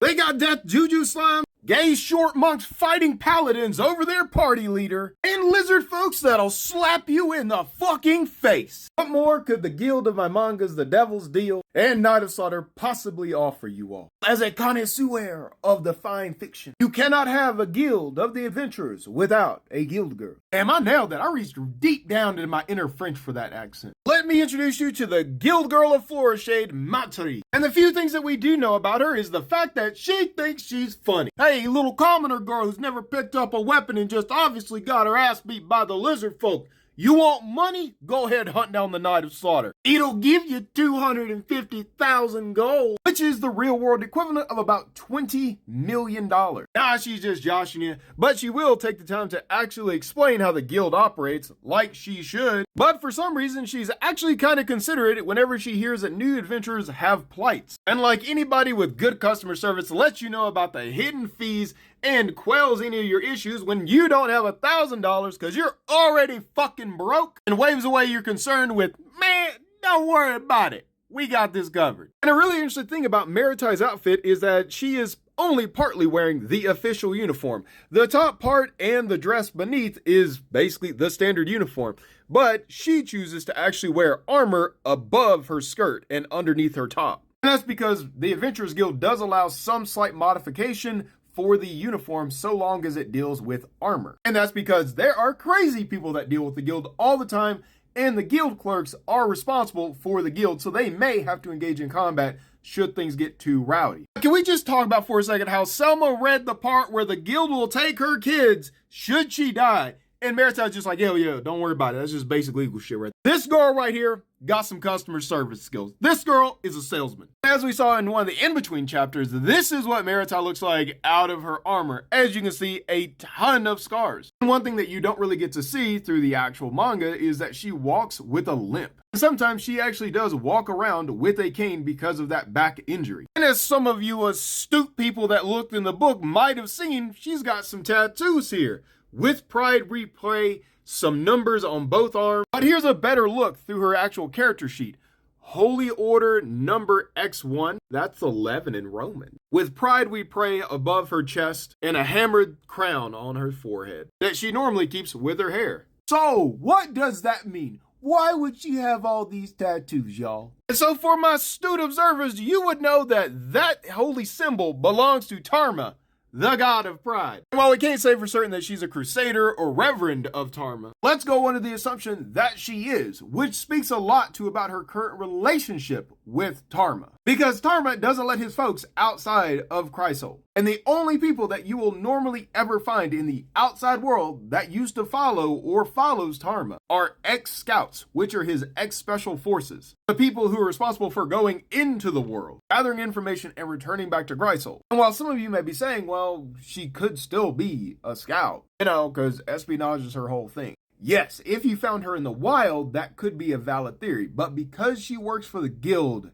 They got death juju slime, gay short monks fighting paladins over their party leader, and lizard folks that'll slap you in the fucking face. What more could the guild of my mangas, The Devil's Deal, and Night of Slaughter possibly offer you all? As a connoisseur of the fine fiction, you cannot have a guild of the adventurers without a guild girl. Damn, I nailed that. I reached deep down into my inner French for that accent. Let me introduce you to the guild girl of Flourishade, Matari. And the few things that we do know about her is the fact that she thinks she's funny. Hey, little commoner girl who's never picked up a weapon and just obviously got her ass beat by the lizard folk. You want money? Go ahead, hunt down the Night of Slaughter. It'll give you 250,000 gold, which is the real world equivalent of about $20 million. Nah, she's just joshing you, but she will take the time to actually explain how the guild operates, like she should. But for some reason, she's actually kind of considerate whenever she hears that new adventurers have plights. And like anybody with good customer service, lets you know about the hidden fees and quells any of your issues when you don't have $1,000 because you're already fucking broke, and waves away your concern with, man, don't worry about it. We got this covered. And a really interesting thing about Maritai's outfit is that she is only partly wearing the official uniform. The top part and the dress beneath is basically the standard uniform, but she chooses to actually wear armor above her skirt and underneath her top. And that's because the Adventurers Guild does allow some slight modification for the uniform so long as it deals with armor. And that's because there are crazy people that deal with the guild all the time, and the guild clerks are responsible for the guild, so they may have to engage in combat should things get too rowdy. Can we just talk about for a second how Selma read the part where the guild will take her kids should she die? And Maritai's just like, yo, don't worry about it. That's just basic legal shit right there. This girl right here got some customer service skills. This girl is a salesman. As we saw in one of the in-between chapters, this is what Maritai looks like out of her armor. As you can see, a ton of scars. And one thing that you don't really get to see through the actual manga is that she walks with a limp. And sometimes she actually does walk around with a cane because of that back injury. And as some of you astute people that looked in the book might have seen, she's got some tattoos here. With Pride Replay, some numbers on both arms. But here's a better look through her actual character sheet. Holy Order number X1, that's 11 in Roman. With Pride We Pray above her chest and a hammered crown on her forehead that she normally keeps with her hair. So, what does that mean? Why would she have all these tattoos, y'all? And so for my astute observers, you would know that that holy symbol belongs to Tarma, the god of pride. And while we can't say for certain that she's a crusader or reverend of Tarma, let's go under the assumption that she is, which speaks a lot to about her current relationship with Tarma. Because Tarma doesn't let his folks outside of Chrysol. And the only people that you will normally ever find in the outside world that used to follow or follows Tarma are ex-scouts, which are his ex-special forces. The people who are responsible for going into the world, gathering information and returning back to Chrysol. And while some of you may be saying, well, she could still be a scout, because espionage is her whole thing. Yes, if you found her in the wild, that could be a valid theory. But because she works for the guild,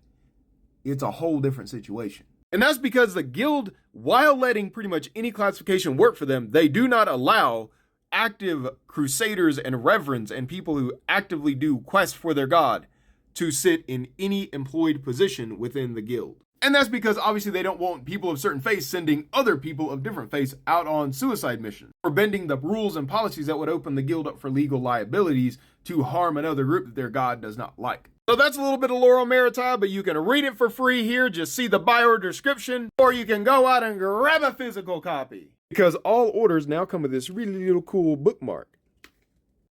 it's a whole different situation. And that's because the guild, while letting pretty much any classification work for them, they do not allow active crusaders and reverends and people who actively do quests for their god to sit in any employed position within the guild. And that's because obviously they don't want people of certain faiths sending other people of different faiths out on suicide missions, or bending the rules and policies that would open the guild up for legal liabilities to harm another group that their god does not like. So that's a little bit of lore on Maritai, but you can read it for free here. Just see the bio description, or you can go out and grab a physical copy. Because all orders now come with this really little cool bookmark.